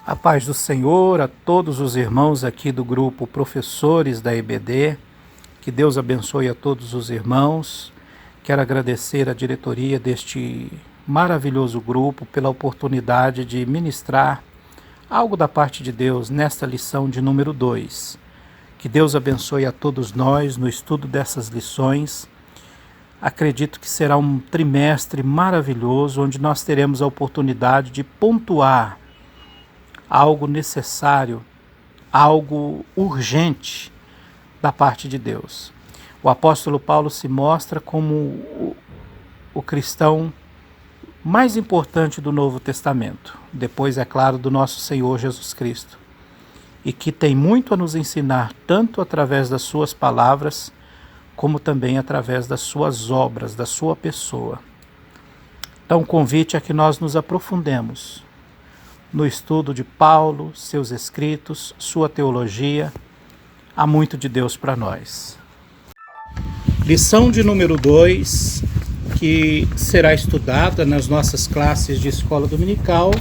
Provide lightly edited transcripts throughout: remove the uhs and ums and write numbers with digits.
A paz do Senhor a todos os irmãos aqui do grupo Professores da EBD. Que Deus abençoe a todos os irmãos. Quero agradecer a diretoria deste maravilhoso grupo pela oportunidade de ministrar algo da parte de Deus nesta lição de número 2. Que Deus abençoe a todos nós no estudo dessas lições. Acredito que será um trimestre maravilhoso, onde nós teremos a oportunidade de pontuar algo necessário, algo urgente da parte de Deus. O apóstolo Paulo se mostra como o cristão mais importante do Novo Testamento, depois, é claro, do nosso Senhor Jesus Cristo, e que tem muito a nos ensinar, tanto através das suas palavras, como também através das suas obras, da sua pessoa. Então, o convite é que nós nos aprofundemos no estudo de Paulo, seus escritos, sua teologia. Há muito de Deus para nós. Lição de número 2, que será estudada nas nossas classes de escola dominical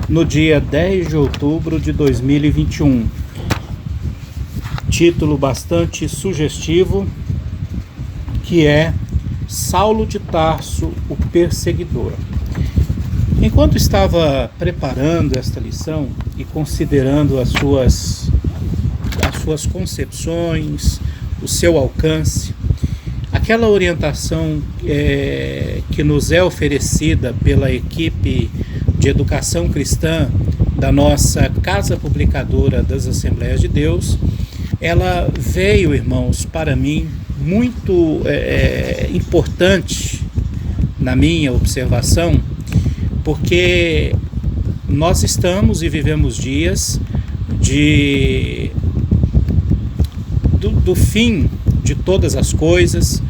no dia 10 de outubro de 2021. Título bastante sugestivo, que é Saulo de Tarso, o perseguidor. Enquanto estava preparando esta lição e considerando as suas concepções, o seu alcance, aquela orientação que nos é oferecida pela equipe de educação cristã da nossa Casa Publicadora das Assembleias de Deus, ela veio, irmãos, para mim muito importante na minha observação, porque nós estamos e vivemos dias do fim de todas as coisas,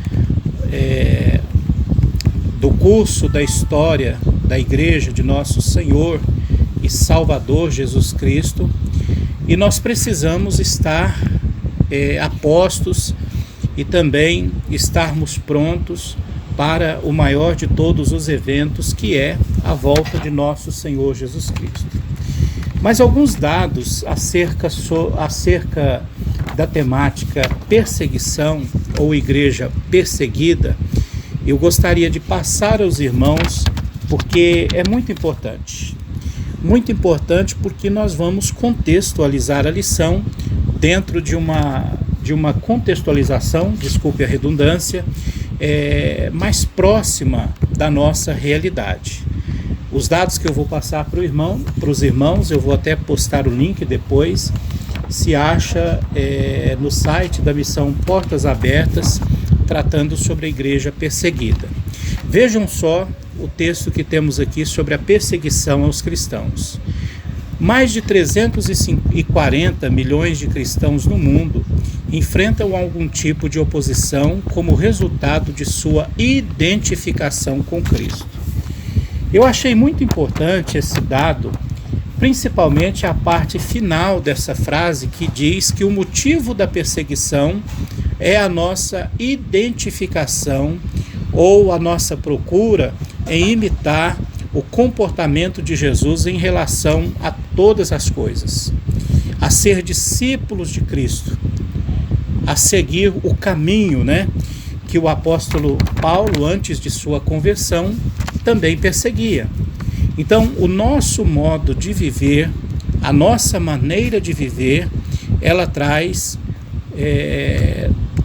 do curso da história da Igreja de nosso Senhor e Salvador Jesus Cristo, e nós precisamos estar apostos e também estarmos prontos para o maior de todos os eventos, que é a volta de nosso Senhor Jesus Cristo. Mas alguns dados acerca da temática perseguição ou igreja perseguida, eu gostaria de passar aos irmãos, porque é muito importante. Muito importante porque nós vamos contextualizar a lição dentro de uma contextualização, desculpe a redundância, mais próxima da nossa realidade. Os dados que eu vou passar para os irmãos, eu vou até postar o link depois, se acha no site da Missão Portas Abertas, tratando sobre a igreja perseguida. Vejam só o texto que temos aqui sobre a perseguição aos cristãos. Mais de 340 milhões de cristãos no mundo enfrentam algum tipo de oposição como resultado de sua identificação com Cristo. Eu achei muito importante esse dado, principalmente a parte final dessa frase, que diz que o motivo da perseguição é a nossa identificação ou a nossa procura em imitar o comportamento de Jesus em relação a todas as coisas, a ser discípulos de Cristo, a seguir o caminho, que o apóstolo Paulo, antes de sua conversão, também perseguia. Então, o nosso modo de viver, a nossa maneira de viver, ela traz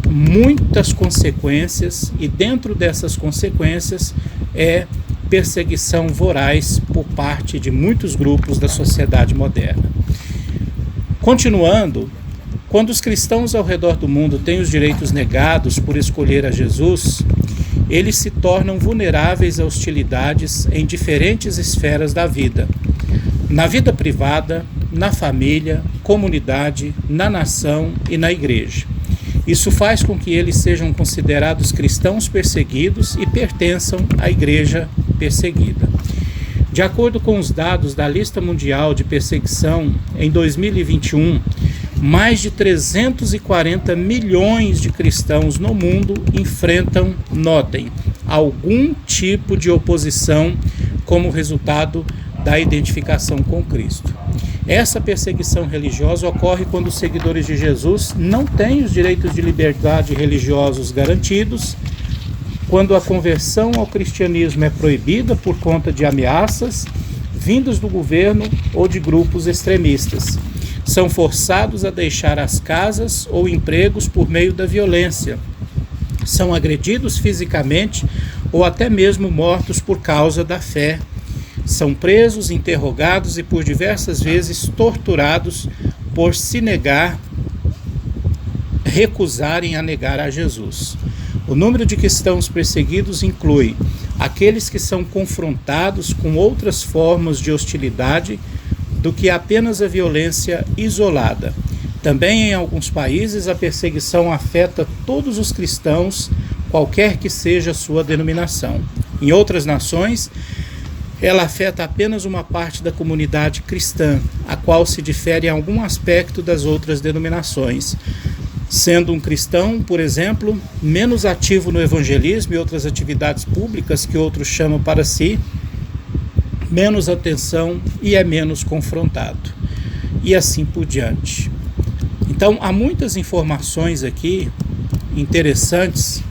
muitas consequências, e dentro dessas consequências perseguição voraz por parte de muitos grupos da sociedade moderna. Continuando, quando os cristãos ao redor do mundo têm os direitos negados por escolher a Jesus, eles se tornam vulneráveis a hostilidades em diferentes esferas da vida. Na vida privada, na família, comunidade, na nação e na igreja. Isso faz com que eles sejam considerados cristãos perseguidos e pertençam à igreja perseguida. De acordo com os dados da Lista Mundial de Perseguição, em 2021, mais de 340 milhões de cristãos no mundo enfrentam, notem, algum tipo de oposição como resultado da identificação com Cristo. Essa perseguição religiosa ocorre quando os seguidores de Jesus não têm os direitos de liberdade religiosos garantidos, quando a conversão ao cristianismo é proibida por conta de ameaças vindas do governo ou de grupos extremistas. São forçados a deixar as casas ou empregos por meio da violência. São agredidos fisicamente ou até mesmo mortos por causa da fé. São presos, interrogados e por diversas vezes torturados por se recusarem a negar a Jesus. O número de cristãos perseguidos inclui aqueles que são confrontados com outras formas de hostilidade do que apenas a violência isolada. Também em alguns países a perseguição afeta todos os cristãos, qualquer que seja a sua denominação. Em outras nações, ela afeta apenas uma parte da comunidade cristã, a qual se difere em algum aspecto das outras denominações, sendo um cristão, por exemplo, menos ativo no evangelismo e outras atividades públicas que outros chamam para si, menos atenção e é menos confrontado, e assim por diante. Então, há muitas informações aqui interessantes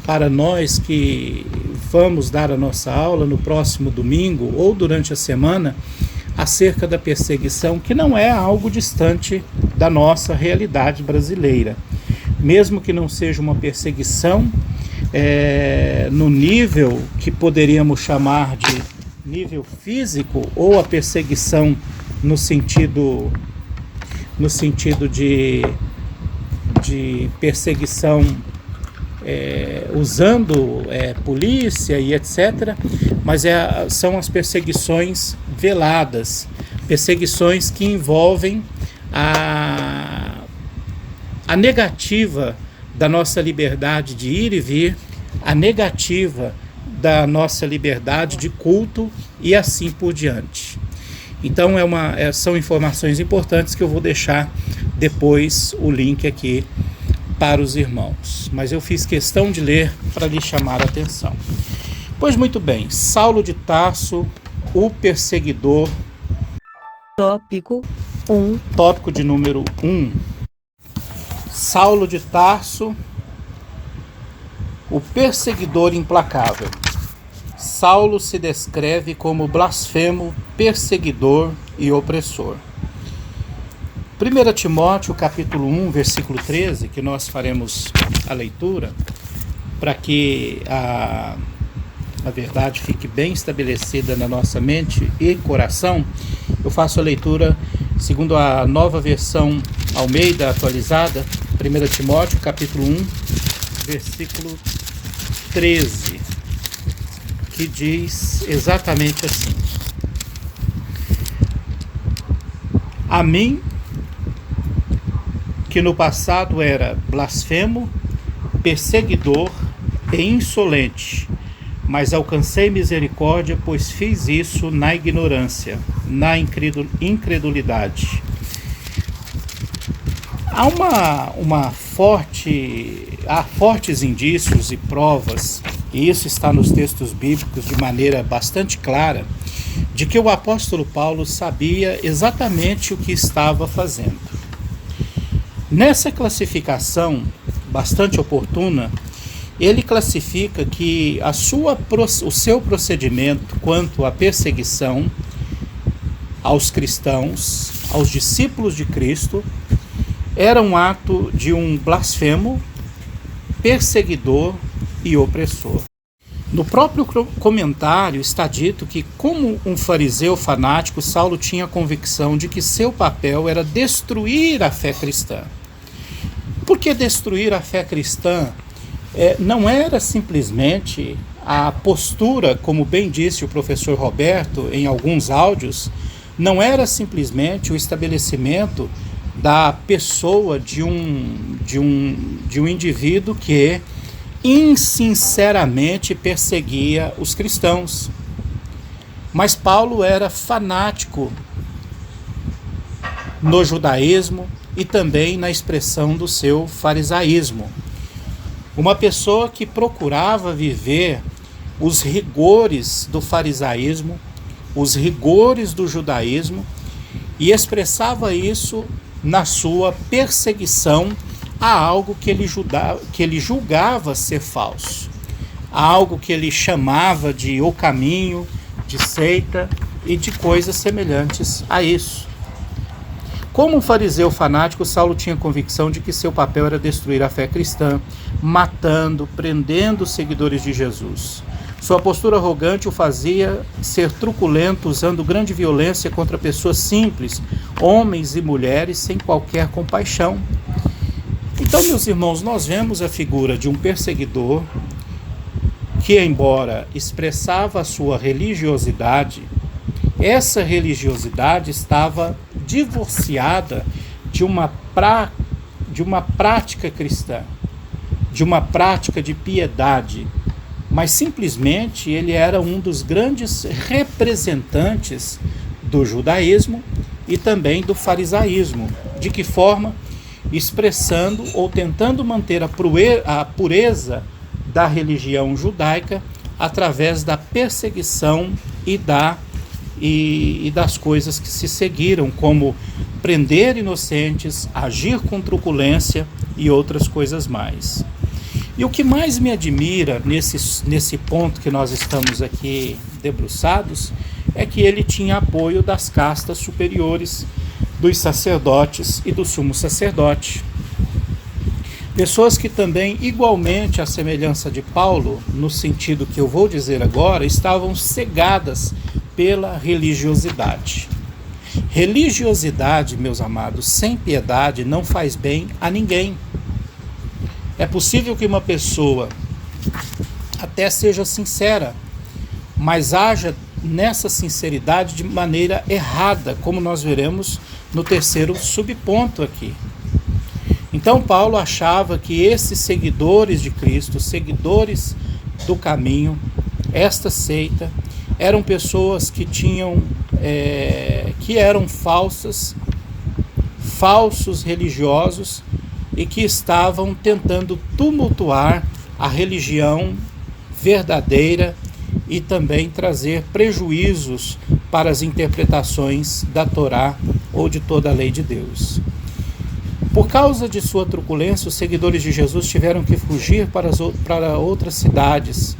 para nós que vamos dar a nossa aula no próximo domingo ou durante a semana acerca da perseguição, que não é algo distante da nossa realidade brasileira. Mesmo que não seja uma perseguição no nível que poderíamos chamar de nível físico, ou a perseguição no sentido de perseguição usando polícia e etc., mas são as perseguições veladas, perseguições que envolvem a negativa da nossa liberdade de ir e vir, a negativa da nossa liberdade de culto e assim por diante. Então são informações importantes que eu vou deixar depois o link aqui para os irmãos, mas eu fiz questão de ler para lhe chamar a atenção. Pois muito bem, Saulo de Tarso, o perseguidor. Tópico 1. Tópico de número 1. Saulo de Tarso, o perseguidor implacável. Saulo se descreve como blasfemo, perseguidor e opressor. 1 Timóteo capítulo 1, versículo 13, que nós faremos a leitura, para que a verdade fique bem estabelecida na nossa mente e coração. Eu faço a leitura segundo a nova versão Almeida atualizada, 1 Timóteo capítulo 1, versículo 13, que diz exatamente assim: a mim, que no passado era blasfemo, perseguidor e insolente, mas alcancei misericórdia, pois fiz isso na ignorância, na incredulidade. Há fortes indícios e provas, e isso está nos textos bíblicos de maneira bastante clara, de que o apóstolo Paulo sabia exatamente o que estava fazendo. Nessa classificação bastante oportuna, ele classifica que o seu procedimento quanto à perseguição aos cristãos, aos discípulos de Cristo, era um ato de um blasfemo, perseguidor e opressor. No próprio comentário está dito que, como um fariseu fanático, Saulo tinha a convicção de que seu papel era destruir a fé cristã. Por que destruir a fé cristã? Não era simplesmente a postura, como bem disse o professor Roberto em alguns áudios, não era simplesmente o estabelecimento da pessoa de um indivíduo que insinceramente perseguia os cristãos. Mas Paulo era fanático no judaísmo e também na expressão do seu farisaísmo. Uma pessoa que procurava viver os rigores do farisaísmo, os rigores do judaísmo, e expressava isso na sua perseguição a algo que ele julgava ser falso, a algo que ele chamava de o caminho, de seita e de coisas semelhantes a isso. Como um fariseu fanático, Saulo tinha convicção de que seu papel era destruir a fé cristã, matando, prendendo os seguidores de Jesus. Sua postura arrogante o fazia ser truculento, usando grande violência contra pessoas simples, homens e mulheres, sem qualquer compaixão. Então, meus irmãos, nós vemos a figura de um perseguidor que, embora expressava a sua religiosidade, essa religiosidade estava divorciada de uma prática cristã, de uma prática de piedade, mas simplesmente ele era um dos grandes representantes do judaísmo e também do farisaísmo. De que forma? Expressando ou tentando manter a pureza da religião judaica através da perseguição e das coisas que se seguiram, como prender inocentes, agir com truculência e outras coisas mais. E o que mais me admira nesse ponto que nós estamos aqui debruçados é que ele tinha apoio das castas superiores, dos sacerdotes e do sumo sacerdote. Pessoas que também, igualmente à semelhança de Paulo, no sentido que eu vou dizer agora, estavam cegadas pela religiosidade. Religiosidade, meus amados, sem piedade não faz bem a ninguém. É possível que uma pessoa até seja sincera, mas haja nessa sinceridade de maneira errada, como nós veremos no terceiro subponto aqui. Então Paulo achava que esses seguidores de Cristo, seguidores do caminho, esta seita, eram pessoas que eram falsos religiosos e que estavam tentando tumultuar a religião verdadeira e também trazer prejuízos para as interpretações da Torá ou de toda a lei de Deus. Por causa de sua truculência, os seguidores de Jesus tiveram que fugir para outras cidades.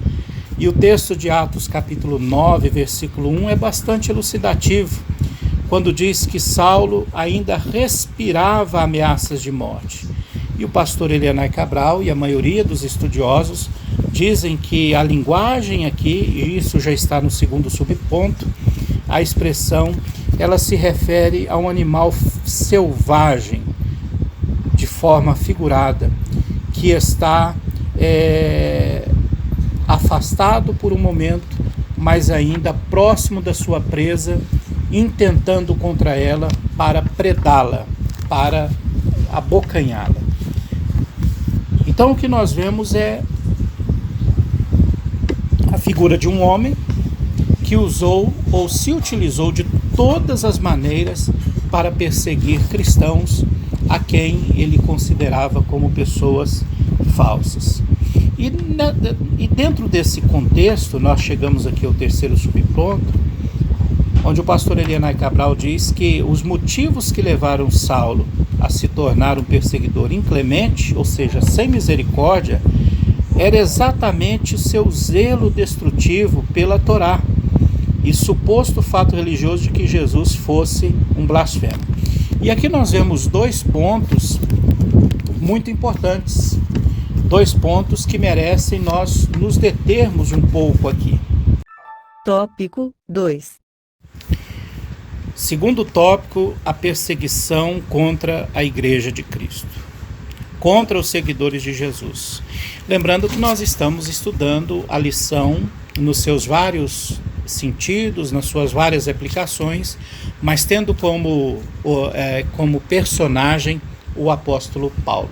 E o texto de Atos capítulo 9, versículo 1 é bastante elucidativo, quando diz que Saulo ainda respirava ameaças de morte. E o pastor Elianai Cabral e a maioria dos estudiosos dizem que a linguagem aqui, e isso já está no segundo subponto, a expressão, ela se refere a um animal selvagem, de forma figurada, que está afastado por um momento, mas ainda próximo da sua presa, intentando contra ela para predá-la, para abocanhá-la. Então o que nós vemos é a figura de um homem que usou ou se utilizou de todas as maneiras para perseguir cristãos a quem ele considerava como pessoas falsas. E dentro desse contexto, nós chegamos aqui ao terceiro subponto, onde o pastor Elianai Cabral diz que os motivos que levaram Saulo a se tornar um perseguidor inclemente, ou seja, sem misericórdia, era exatamente seu zelo destrutivo pela Torá e suposto fato religioso de que Jesus fosse um blasfemo. E aqui nós vemos dois pontos muito importantes, dois pontos que merecem nós nos determos um pouco aqui. Tópico 2. Segundo tópico, a perseguição contra a Igreja de Cristo, contra os seguidores de Jesus. Lembrando que nós estamos estudando a lição nos seus vários sentidos, nas suas várias aplicações, mas tendo como personagem o apóstolo Paulo.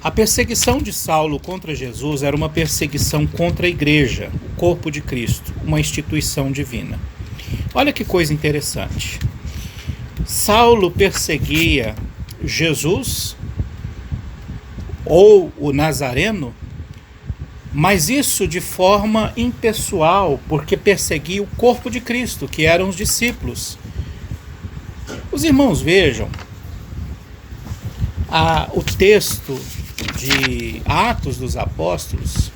A perseguição de Saulo contra Jesus era uma perseguição contra a igreja, o corpo de Cristo, uma instituição divina. Olha que coisa interessante. Saulo perseguia Jesus, ou o Nazareno, Mas isso de forma impessoal, porque perseguia o corpo de Cristo, que eram os discípulos. Os irmãos vejam o texto de Atos dos Apóstolos,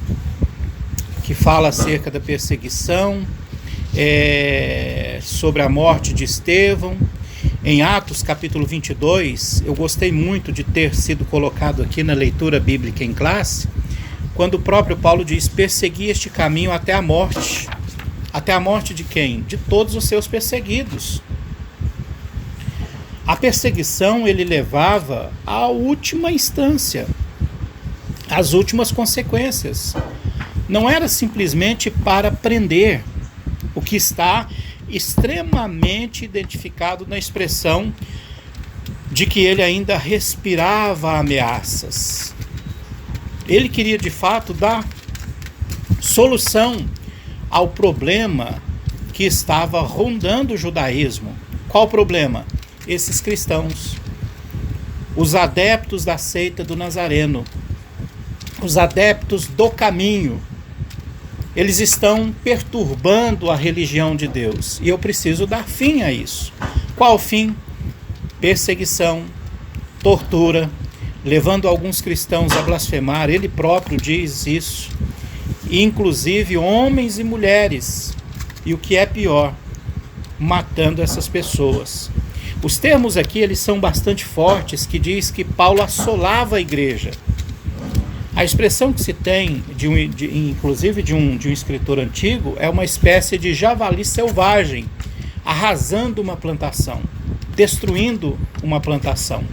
que fala acerca da perseguição, sobre a morte de Estevão. Em Atos capítulo 22, eu gostei muito de ter sido colocado aqui na leitura bíblica em classe, quando o próprio Paulo diz: persegui este caminho até a morte. Até a morte de quem? De todos os seus perseguidos. A perseguição ele levava à última instância, às últimas consequências. Não era simplesmente para prender, o que está extremamente identificado na expressão de que ele ainda respirava ameaças. Ele queria de fato dar solução ao problema que estava rondando o judaísmo. Qual o problema? Esses cristãos, os adeptos da seita do Nazareno, os adeptos do caminho, eles estão perturbando a religião de Deus. E eu preciso dar fim a isso. Qual fim? Perseguição, tortura, levando alguns cristãos a blasfemar. Ele próprio diz isso. E inclusive homens e mulheres. E o que é pior, matando essas pessoas. Os termos aqui eles são bastante fortes, que diz que Paulo assolava a igreja. A expressão que se tem, inclusive de um escritor antigo, é uma espécie de javali selvagem, arrasando uma plantação, destruindo uma plantação.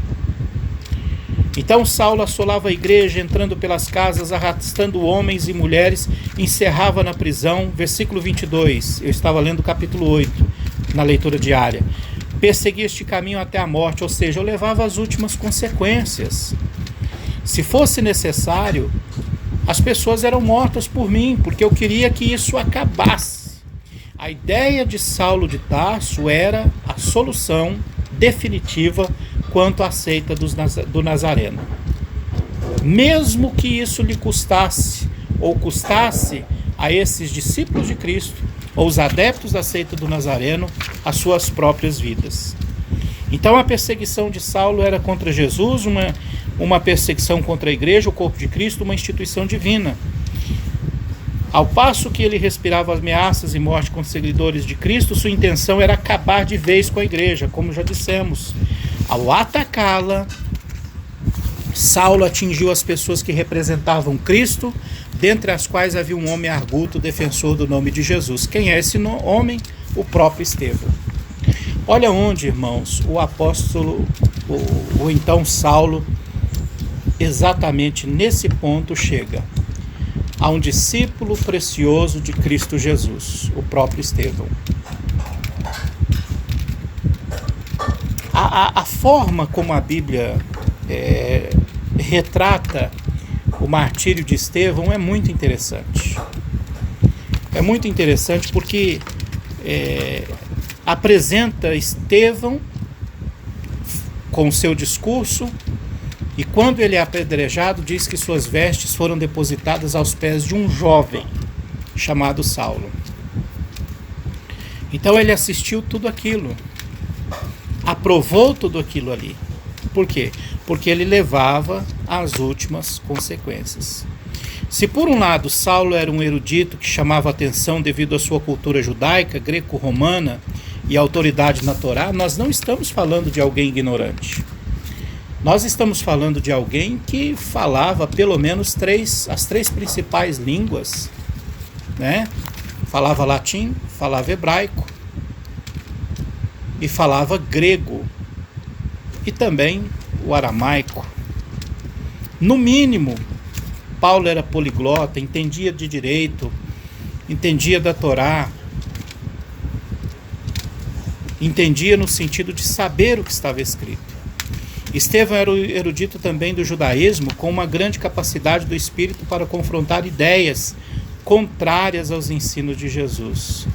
Então Saulo assolava a igreja, entrando pelas casas, arrastando homens e mulheres, encerrava na prisão. Versículo 22, eu estava lendo o capítulo 8, na leitura diária. Perseguia este caminho até a morte, ou seja, eu levava as últimas consequências. Se fosse necessário, as pessoas eram mortas por mim, porque eu queria que isso acabasse. A ideia de Saulo de Tarso era a solução definitiva quanto à seita do Nazareno. Mesmo que isso lhe custasse, ou custasse a esses discípulos de Cristo, ou os adeptos da seita do Nazareno, as suas próprias vidas. Então a perseguição de Saulo era contra Jesus, uma perseguição contra a igreja, o corpo de Cristo, uma instituição divina. Ao passo que ele respirava ameaças e morte contra os seguidores de Cristo, sua intenção era acabar de vez com a igreja, como já dissemos. Ao atacá-la, Saulo atingiu as pessoas que representavam Cristo, dentre as quais havia um homem arguto, defensor do nome de Jesus. Quem é esse homem? O próprio Estevão. Olha onde, irmãos, o apóstolo, ou então Saulo, exatamente nesse ponto chega. A um discípulo precioso de Cristo Jesus, o próprio Estevão. A forma como a Bíblia retrata o martírio de Estevão é muito interessante. É muito interessante porque apresenta Estevão com o seu discurso, e quando ele é apedrejado, diz que suas vestes foram depositadas aos pés de um jovem chamado Saulo. Então ele assistiu tudo aquilo, aprovou tudo aquilo ali. Por quê? Porque ele levava às últimas consequências. Se por um lado Saulo era um erudito que chamava atenção devido à sua cultura judaica, greco-romana e autoridade na Torá, nós não estamos falando de alguém ignorante. Nós estamos falando de alguém que falava pelo menos as três principais línguas, né? Falava latim, falava hebraico e falava grego e também o aramaico. No mínimo, Paulo era poliglota, entendia de direito, entendia da Torá, entendia no sentido de saber o que estava escrito. Estevão era o erudito também do judaísmo, com uma grande capacidade do espírito para confrontar ideias contrárias aos ensinos de Jesus.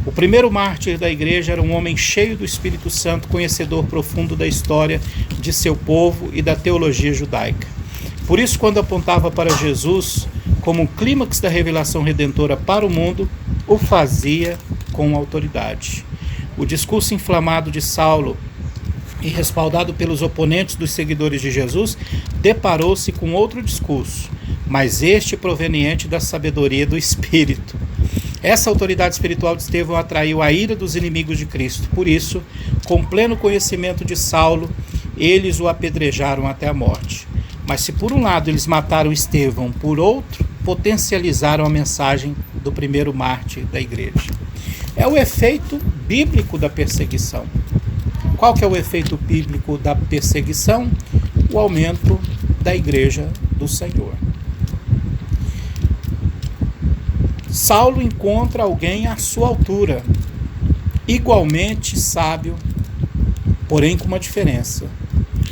O primeiro mártir da igreja era um homem cheio do Espírito Santo, conhecedor profundo da história de seu povo e da teologia judaica. Por isso, quando apontava para Jesus como um clímax da revelação redentora para o mundo, o fazia com autoridade. O discurso inflamado de Saulo e respaldado pelos oponentes dos seguidores de Jesus, deparou-se com outro discurso, mas este proveniente da sabedoria do Espírito. Essa autoridade espiritual de Estevão atraiu a ira dos inimigos de Cristo. Por isso, com pleno conhecimento de Saulo, eles o apedrejaram até a morte. Mas se por um lado eles mataram Estevão, por outro, potencializaram a mensagem do primeiro mártir da igreja. É o efeito bíblico da perseguição. Qual que é o efeito bíblico da perseguição? O aumento da igreja do Senhor. Saulo encontra alguém à sua altura, igualmente sábio, porém com uma diferença.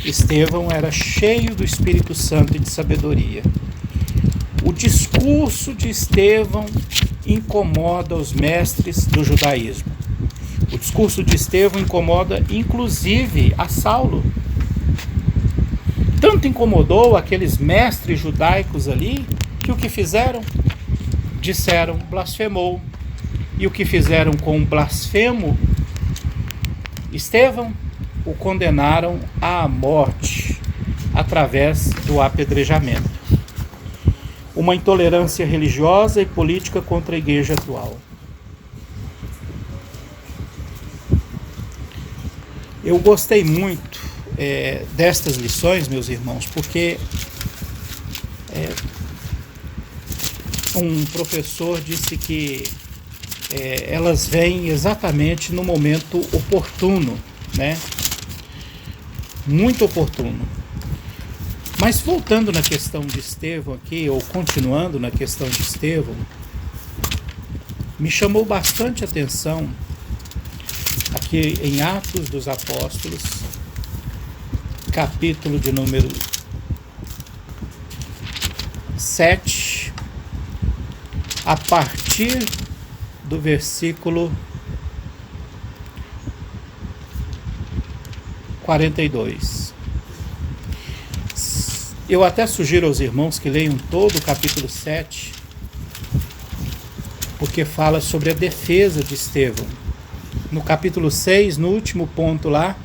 Estevão era cheio do Espírito Santo e de sabedoria. O discurso de Estevão incomoda os mestres do judaísmo. O discurso de Estevão incomoda inclusive a Saulo. Tanto incomodou aqueles mestres judaicos ali, que o que fizeram? Disseram, blasfemou. E o que fizeram com o blasfemo? Estevão o condenaram à morte através do apedrejamento. Uma intolerância religiosa e política contra a igreja atual. Eu gostei muito destas lições, meus irmãos, porque um professor disse que elas vêm exatamente no momento oportuno, né? Muito oportuno. Mas voltando na questão de Estevão aqui, ou continuando na questão de Estevão, me chamou bastante atenção aqui em Atos dos Apóstolos, capítulo de número 7, a partir do versículo 42. Eu até sugiro aos irmãos que leiam todo o capítulo 7, porque fala sobre a defesa de Estevão. No capítulo 6, no último ponto lá,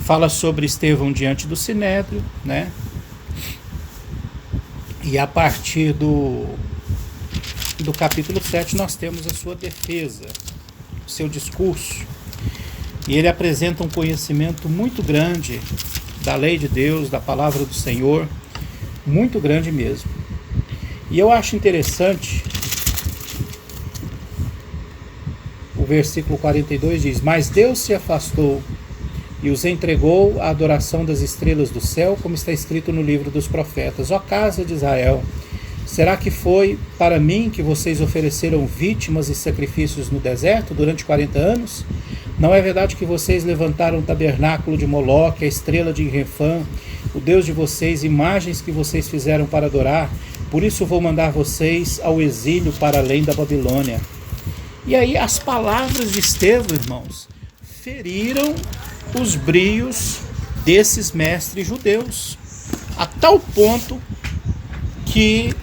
fala sobre Estevão diante do Sinédrio, né? E a partir do capítulo 7 nós temos a sua defesa, o seu discurso. E ele apresenta um conhecimento muito grande da lei de Deus, da palavra do Senhor, muito grande mesmo. E eu acho interessante, o versículo 42 diz: mas Deus se afastou e os entregou à adoração das estrelas do céu, como está escrito no livro dos profetas. Ó casa de Israel, será que foi para mim que vocês ofereceram vítimas e sacrifícios no deserto durante 40 anos? Não é verdade que vocês levantaram o tabernáculo de Moloque, a estrela de Refã, o Deus de vocês, imagens que vocês fizeram para adorar? Por isso vou mandar vocês ao exílio para além da Babilônia. E aí as palavras de Estevão, irmãos, feriram os brios desses mestres judeus, a tal ponto que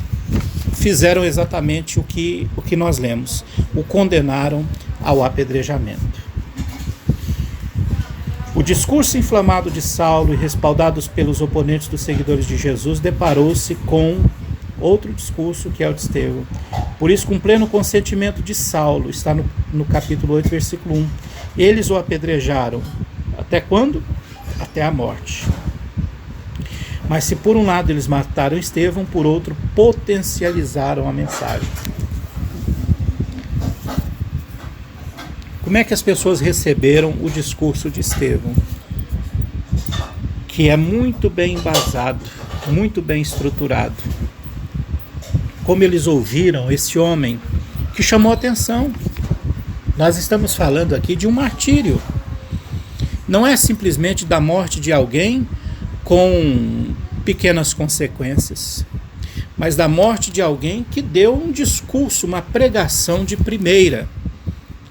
fizeram exatamente o que nós lemos, o condenaram ao apedrejamento. O discurso inflamado de Saulo e respaldados pelos oponentes dos seguidores de Jesus deparou-se com outro discurso, que é o de Estevão. Por isso, com pleno consentimento de Saulo, está no capítulo 8, versículo 1, eles o apedrejaram. Até quando? Até a morte. Mas se por um lado eles mataram Estevão, por outro potencializaram a mensagem. Como é que as pessoas receberam o discurso de Estevão? Que é muito bem embasado, muito bem estruturado. Como eles ouviram esse homem que chamou atenção. Nós estamos falando aqui de um martírio. Não é simplesmente da morte de alguém com pequenas consequências, mas da morte de alguém que deu um discurso, uma pregação de primeira.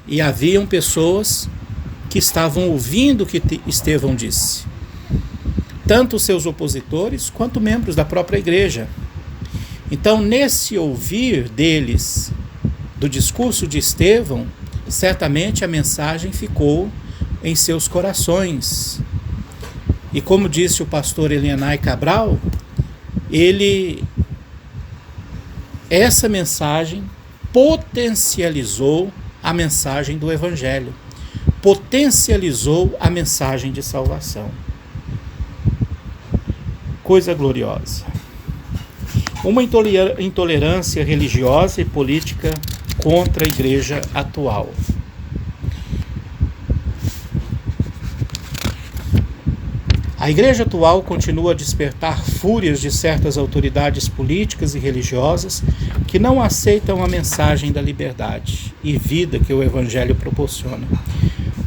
E haviam pessoas que estavam ouvindo o que Estevão disse, tanto os seus opositores quanto membros da própria igreja. Então, nesse ouvir deles, do discurso de Estevão, certamente a mensagem ficou em seus corações. E como disse o pastor Elianai Cabral, essa mensagem potencializou a mensagem do Evangelho, potencializou a mensagem de salvação. Coisa gloriosa. Uma intolerância religiosa e política contra a igreja atual. A igreja atual continua a despertar fúrias de certas autoridades políticas e religiosas que não aceitam a mensagem da liberdade e vida que o Evangelho proporciona.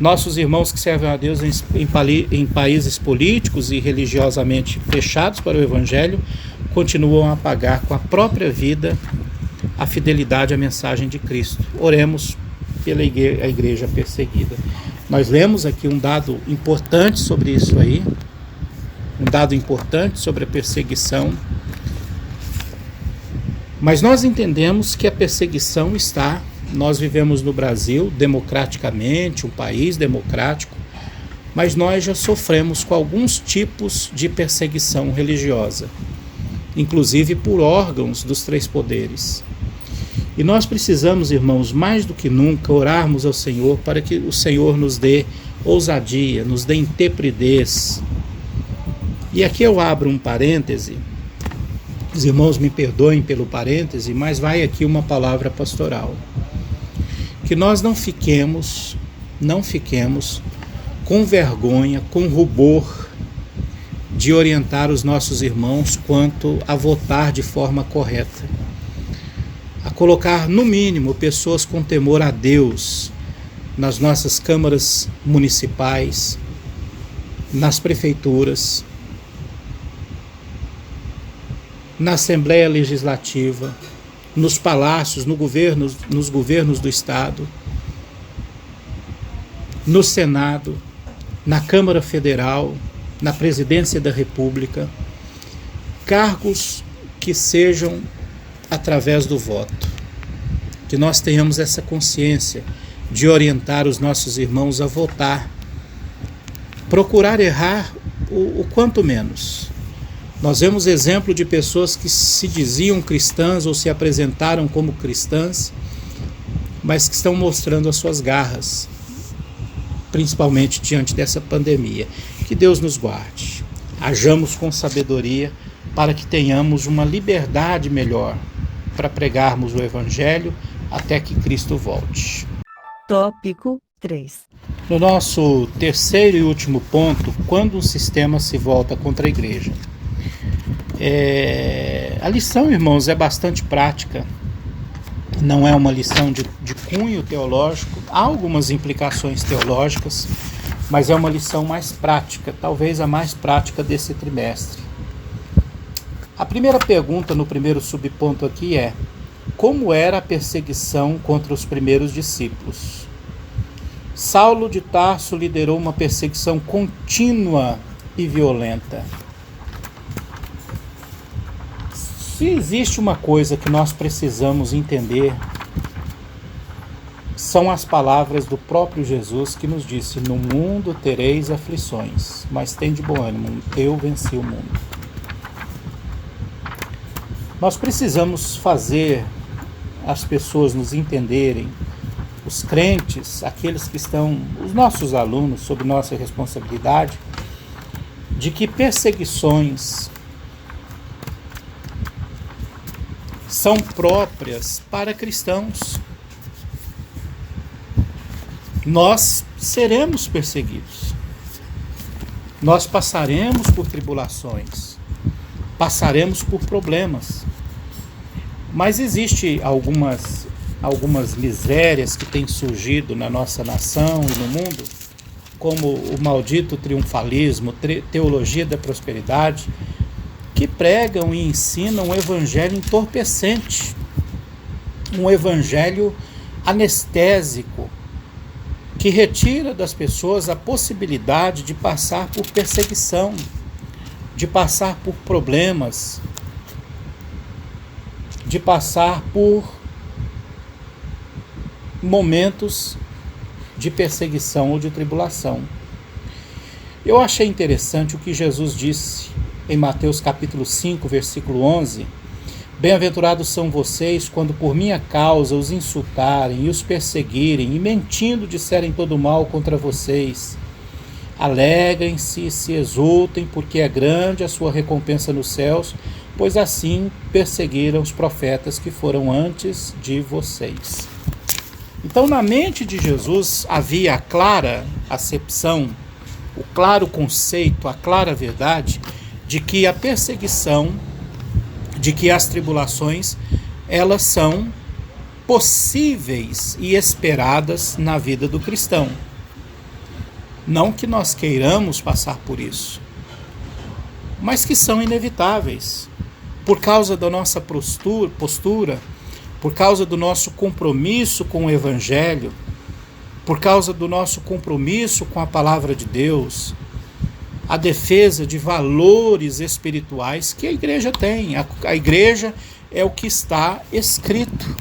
Nossos irmãos que servem a Deus em países políticos e religiosamente fechados para o Evangelho continuam a pagar com a própria vida a fidelidade à mensagem de Cristo. Oremos pela igreja perseguida. Nós lemos aqui um dado importante sobre isso aí, um dado importante sobre a perseguição, mas nós entendemos que a perseguição nós vivemos no Brasil democraticamente, um país democrático, mas nós já sofremos com alguns tipos de perseguição religiosa, inclusive por órgãos dos três poderes. E nós precisamos, irmãos, mais do que nunca, orarmos ao Senhor para que o Senhor nos dê ousadia, nos dê intrepidez. E aqui eu abro um parêntese, os irmãos me perdoem pelo parêntese, mas vai aqui uma palavra pastoral. Que nós não fiquemos com vergonha, com rubor de orientar os nossos irmãos quanto a votar de forma correta. A colocar, no mínimo, pessoas com temor a Deus nas nossas câmaras municipais, nas prefeituras, na Assembleia Legislativa, nos palácios, nos governos do Estado, no Senado, na Câmara Federal, na Presidência da República, cargos que sejam através do voto. Que nós tenhamos essa consciência de orientar os nossos irmãos a votar, procurar errar o quanto menos. Nós vemos exemplo de pessoas que se diziam cristãs ou se apresentaram como cristãs, mas que estão mostrando as suas garras, principalmente diante dessa pandemia. Que Deus nos guarde. Hajamos com sabedoria para que tenhamos uma liberdade melhor para pregarmos o Evangelho até que Cristo volte. Tópico 3. No nosso terceiro e último ponto, quando um sistema se volta contra a igreja. A lição, irmãos, é bastante prática, não é uma lição de cunho teológico, há algumas implicações teológicas, mas é uma lição mais prática, talvez a mais prática desse trimestre. A primeira pergunta no primeiro subponto aqui é: como era a perseguição contra os primeiros discípulos? Saulo de Tarso liderou uma perseguição contínua e violenta. Se existe uma coisa que nós precisamos entender, são as palavras do próprio Jesus que nos disse: no mundo tereis aflições, mas tende bom ânimo, eu venci o mundo. Nós precisamos fazer as pessoas nos entenderem, os crentes, aqueles que estão, os nossos alunos, sob nossa responsabilidade, de que perseguições são próprias para cristãos. Nós seremos perseguidos. Nós passaremos por tribulações. Passaremos por problemas. Mas existe algumas misérias que têm surgido na nossa nação e no mundo, como o maldito triunfalismo, teologia da prosperidade, que pregam e ensinam um evangelho entorpecente, um evangelho anestésico, que retira das pessoas a possibilidade de passar por perseguição, de passar por problemas, de passar por momentos de perseguição ou de tribulação. Eu achei interessante o que Jesus disse em Mateus capítulo 5, versículo 11. Bem-aventurados são vocês quando por minha causa os insultarem e os perseguirem e mentindo disserem todo mal contra vocês. Alegrem-se e se exultem, porque é grande a sua recompensa nos céus, pois assim perseguiram os profetas que foram antes de vocês. Então, na mente de Jesus havia a clara acepção, o claro conceito, a clara verdade de que a perseguição, de que as tribulações, elas são possíveis e esperadas na vida do cristão. Não que nós queiramos passar por isso, mas que são inevitáveis, por causa da nossa postura, por causa do nosso compromisso com o Evangelho, por causa do nosso compromisso com a Palavra de Deus, a defesa de valores espirituais que a igreja tem. A igreja é o que está escrito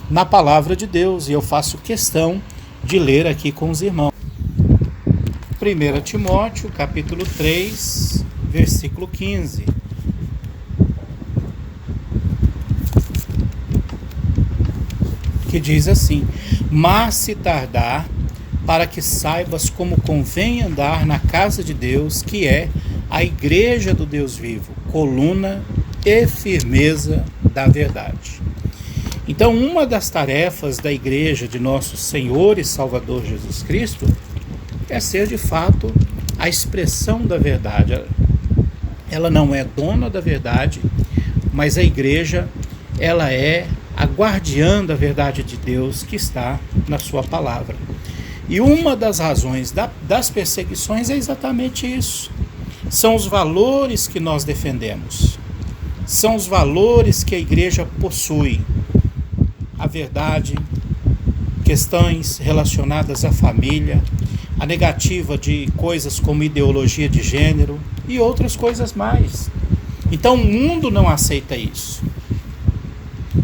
na Palavra de Deus, e eu faço questão de ler aqui com os irmãos. 1 Timóteo, capítulo 3, versículo 15. Que diz assim: mas se tardar, para que saibas como convém andar na casa de Deus, que é a igreja do Deus vivo, coluna e firmeza da verdade. Então, uma das tarefas da igreja de nosso Senhor e Salvador Jesus Cristo é ser de fato a expressão da verdade. Ela não é dona da verdade, mas a igreja, ela é a guardiã da verdade de Deus que está na sua palavra. E uma das razões das perseguições é exatamente isso. São os valores que nós defendemos. São os valores que a igreja possui. A verdade, questões relacionadas à família, a negativa de coisas como ideologia de gênero e outras coisas mais. Então o mundo não aceita isso.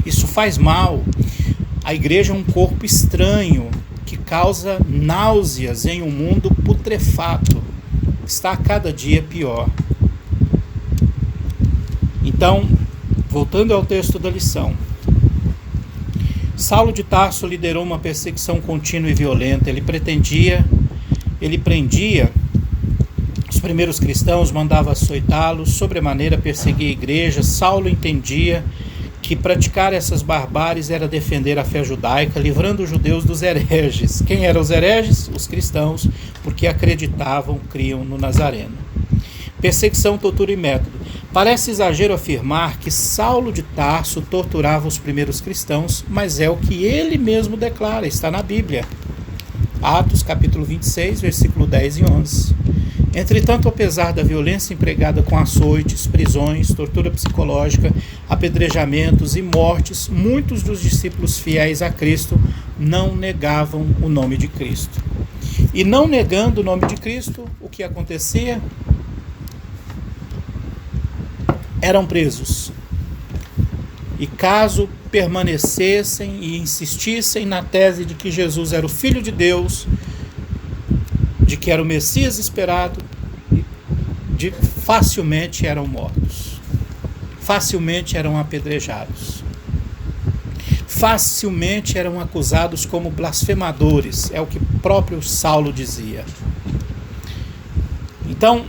Isso faz mal. A igreja é um corpo estranho que causa náuseas em um mundo putrefato, que está a cada dia pior. Então, voltando ao texto da lição, Saulo de Tarso liderou uma perseguição contínua e violenta. Ele prendia os primeiros cristãos, mandava açoitá-los, sobremaneira perseguia a igreja. Saulo entendia que praticar essas barbáries era defender a fé judaica, livrando os judeus dos hereges. Quem eram os hereges? Os cristãos, porque acreditavam, criam no Nazareno. Perseguição, tortura e método. Parece exagero afirmar que Saulo de Tarso torturava os primeiros cristãos, mas é o que ele mesmo declara, está na Bíblia. Atos, capítulo 26, versículo 10 e 11. Entretanto, apesar da violência empregada com açoites, prisões, tortura psicológica, apedrejamentos e mortes, muitos dos discípulos fiéis a Cristo não negavam o nome de Cristo. E não negando o nome de Cristo, o que acontecia? Eram presos. E caso permanecessem e insistissem na tese de que Jesus era o Filho de Deus, de que era o Messias esperado, facilmente eram mortos, facilmente eram apedrejados, facilmente eram acusados como blasfemadores, é o que próprio Saulo dizia. Então,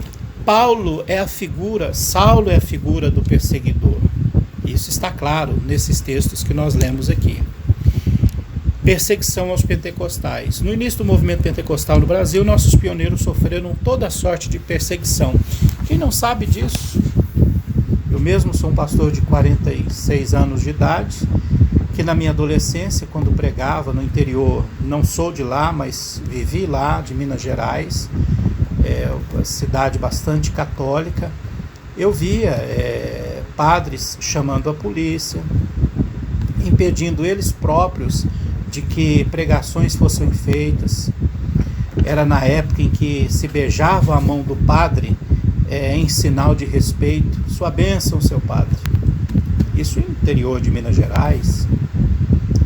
Saulo é a figura do perseguidor. Isso está claro nesses textos que nós lemos aqui. Perseguição aos pentecostais. No início do movimento pentecostal no Brasil, nossos pioneiros sofreram toda sorte de perseguição. Quem não sabe disso? Eu mesmo sou um pastor de 46 anos de idade, que na minha adolescência, quando pregava no interior, não sou de lá, mas vivi lá, de Minas Gerais, uma cidade bastante católica, eu via padres chamando a polícia, impedindo eles próprios de que pregações fossem feitas. Era na época em que se beijava a mão do padre em sinal de respeito. Sua bênção, seu padre. isso no interior de Minas Gerais,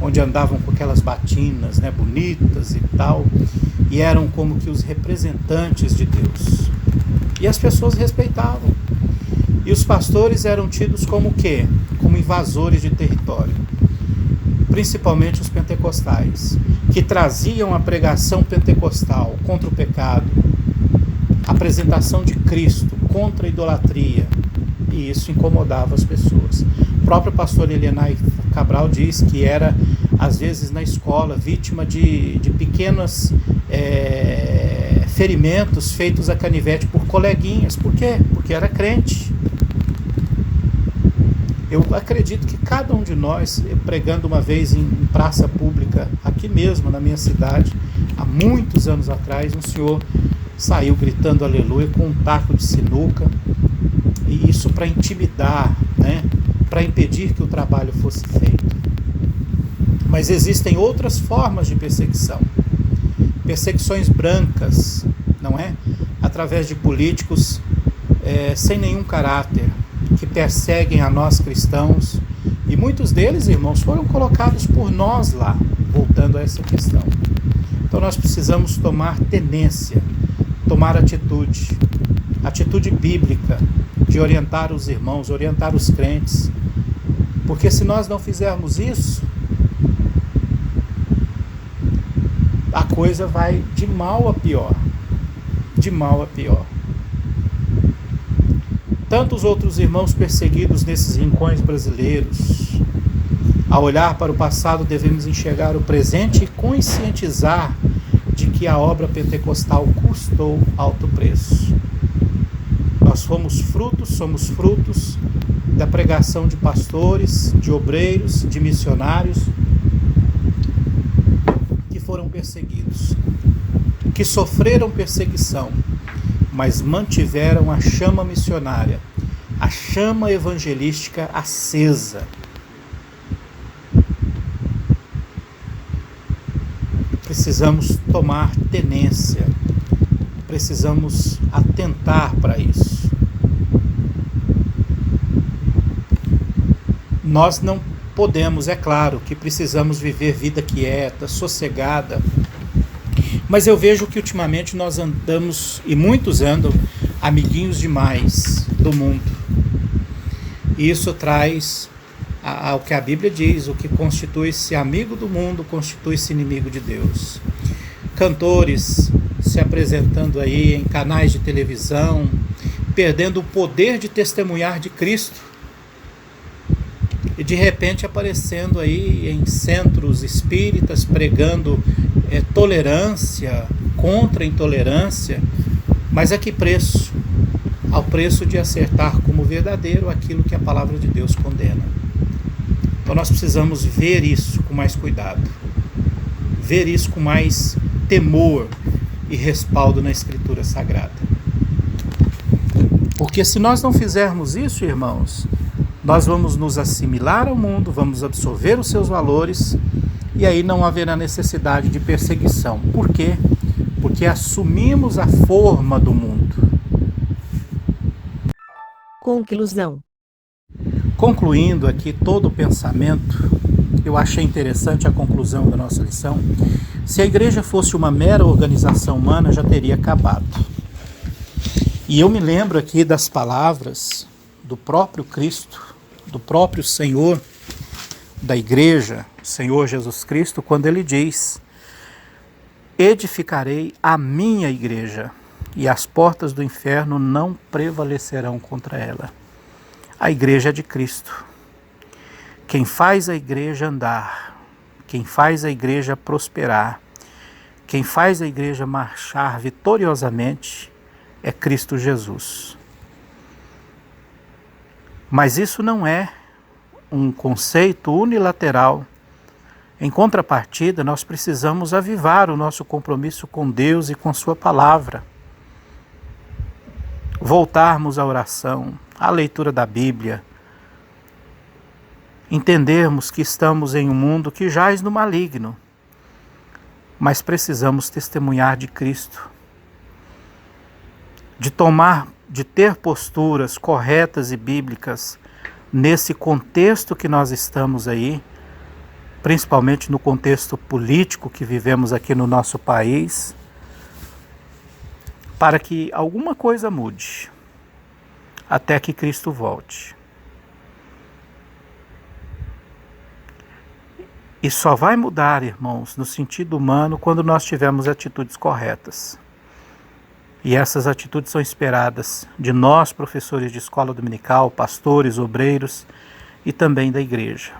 onde andavam com aquelas batinas, né, bonitas e tal, e eram como que os representantes de Deus. E as pessoas respeitavam. E os pastores eram tidos como o quê? Como invasores de território. Principalmente os pentecostais, que traziam a pregação pentecostal contra o pecado, a apresentação de Cristo contra a idolatria, e isso incomodava as pessoas. O próprio pastor Elienay Cabral diz que era, às vezes, na escola, vítima de pequenos ferimentos feitos a canivete por coleguinhas. Por quê? Porque era crente. Eu acredito que cada um de nós, pregando uma vez em praça pública, aqui mesmo na minha cidade, há muitos anos atrás, um senhor saiu gritando aleluia com um taco de sinuca, e isso para intimidar, né? Para impedir que o trabalho fosse feito. Mas existem outras formas de perseguição. Perseguições brancas, não é? Através de políticos sem nenhum caráter, que perseguem a nós cristãos, e muitos deles, irmãos, foram colocados por nós lá, voltando a essa questão. Então nós precisamos tomar tenência, tomar atitude bíblica, de orientar os irmãos, orientar os crentes, porque se nós não fizermos isso, a coisa vai de mal a pior, de mal a pior. Tantos outros irmãos perseguidos nesses rincões brasileiros. Ao olhar para o passado, devemos enxergar o presente e conscientizar de que a obra pentecostal custou alto preço. Nós somos frutos da pregação de pastores, de obreiros, de missionários que foram perseguidos, que sofreram perseguição, mas mantiveram a chama missionária, a chama evangelística acesa. Precisamos tomar tenência, precisamos atentar para isso. Nós não podemos, é claro, que precisamos viver vida quieta, sossegada, mas eu vejo que ultimamente nós andamos, e muitos andam, amiguinhos demais do mundo. E isso traz ao que a Bíblia diz: o que constitui-se amigo do mundo, constitui-se inimigo de Deus. Cantores se apresentando aí em canais de televisão, perdendo o poder de testemunhar de Cristo, e de repente aparecendo aí em centros espíritas, pregando tolerância, contra a intolerância, mas a que preço? Ao preço de acertar como verdadeiro aquilo que a palavra de Deus condena. Então nós precisamos ver isso com mais cuidado, ver isso com mais temor e respaldo na Escritura Sagrada. Porque se nós não fizermos isso, irmãos, nós vamos nos assimilar ao mundo, vamos absorver os seus valores, e aí não haverá necessidade de perseguição. Por quê? Porque assumimos a forma do mundo. Conclusão. Concluindo aqui todo o pensamento, eu achei interessante a conclusão da nossa lição. Se a igreja fosse uma mera organização humana, já teria acabado. E eu me lembro aqui das palavras do próprio Cristo, do próprio Senhor da igreja, Senhor Jesus Cristo, quando ele diz: edificarei a minha igreja, e as portas do inferno não prevalecerão contra ela. A igreja é de Cristo. Quem faz a igreja andar, quem faz a igreja prosperar, quem faz a igreja marchar vitoriosamente é Cristo Jesus. Mas isso não é um conceito unilateral. Em contrapartida, nós precisamos avivar o nosso compromisso com Deus e com Sua palavra. Voltarmos à oração, à leitura da Bíblia. Entendermos que estamos em um mundo que jaz no maligno, mas precisamos testemunhar de Cristo. De ter posturas corretas e bíblicas nesse contexto que nós estamos aí, principalmente no contexto político que vivemos aqui no nosso país, para que alguma coisa mude, até que Cristo volte. E só vai mudar, irmãos, no sentido humano, quando nós tivermos atitudes corretas. E essas atitudes são esperadas de nós, professores de escola dominical, pastores, obreiros e também da igreja.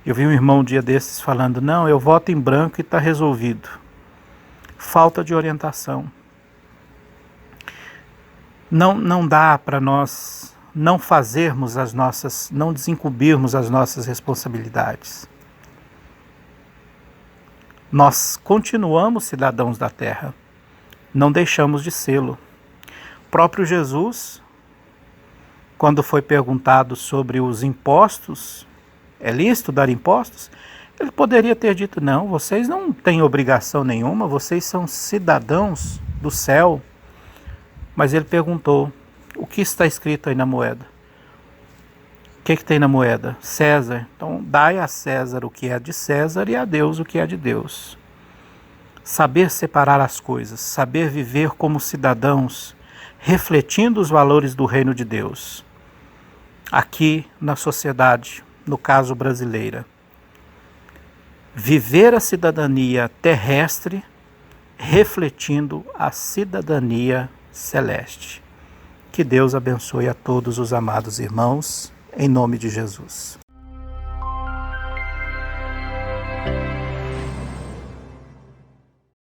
Eu vi um irmão um dia desses falando, não, eu voto em branco e está resolvido. Falta de orientação. Não dá para nós não fazermos as nossas, não desincumbirmos as nossas responsabilidades. Nós continuamos cidadãos da terra, não deixamos de sê-lo. O próprio Jesus, quando foi perguntado sobre os impostos, é lícito dar impostos? Ele poderia ter dito, não, vocês não têm obrigação nenhuma, vocês são cidadãos do céu. Mas ele perguntou, o que está escrito aí na moeda? O que tem na moeda? César. Então, dai a César o que é de César e a Deus o que é de Deus. Saber separar as coisas, saber viver como cidadãos, refletindo os valores do reino de Deus. Aqui na sociedade, no caso brasileira. Viver a cidadania terrestre, refletindo a cidadania celeste. Que Deus abençoe a todos os amados irmãos, em nome de Jesus.